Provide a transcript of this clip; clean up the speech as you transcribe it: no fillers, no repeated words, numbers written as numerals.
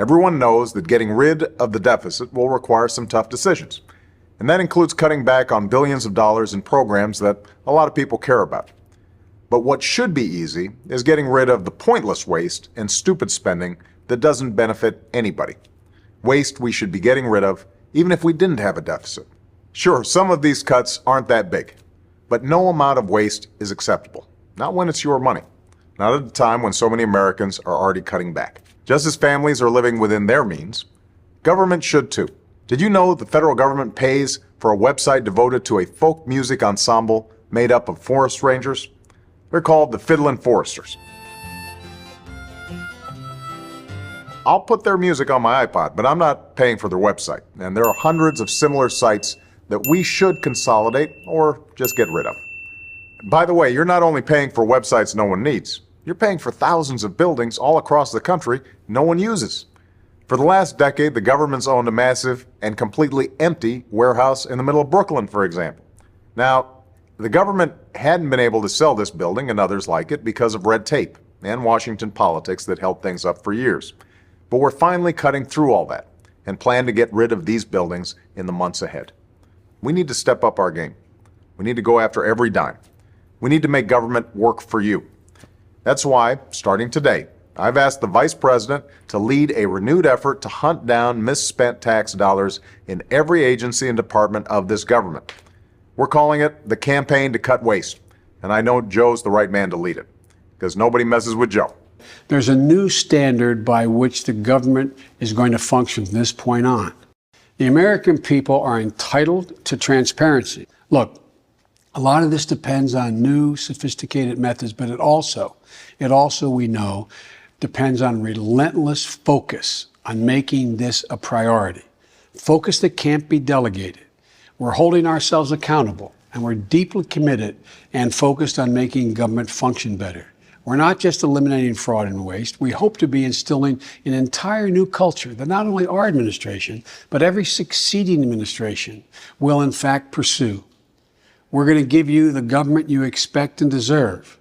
Everyone knows that getting rid of the deficit will require some tough decisions. And that includes cutting back on billions of dollars in programs that a lot of people care about. But what should be easy is getting rid of the pointless waste and stupid spending that doesn't benefit anybody. Waste we should be getting rid of even if we didn't have a deficit. Sure, some of these cuts aren't that big, but no amount of waste is acceptable. Not when it's your money. Not at a time when so many Americans are already cutting back. Just as families are living within their means, government should too. Did you know the federal government pays for a website devoted to a folk music ensemble made up of forest rangers? They're called the Fiddlin' Foresters. I'll put their music on my iPod, but I'm not paying for their website. And there are hundreds of similar sites that we should consolidate or just get rid of. By the way, you're not only paying for websites no one needs, you're paying for thousands of buildings all across the country no one uses. For the last decade, the government's owned a massive and completely empty warehouse in the middle of Brooklyn, for example. Now, the government hadn't been able to sell this building and others like it because of red tape and Washington politics that held things up for years. But we're finally cutting through all that and plan to get rid of these buildings in the months ahead. We need to step up our game. We need to go after every dime. We need to make government work for you. That's why, starting today, I've asked the Vice President to lead a renewed effort to hunt down misspent tax dollars in every agency and department of this government. We're calling it the Campaign to Cut Waste, and I know Joe's the right man to lead it, because nobody messes with Joe. There's a new standard by which the government is going to function from this point on. The American people are entitled to transparency. Look, a lot of this depends on new, sophisticated methods, but it also, we know, depends on relentless focus on making this a priority. Focus that can't be delegated. We're holding ourselves accountable, and we're deeply committed and focused on making government function better. We're not just eliminating fraud and waste. We hope to be instilling an entire new culture that not only our administration, but every succeeding administration will in fact pursue. We're going to give you the government you expect and deserve.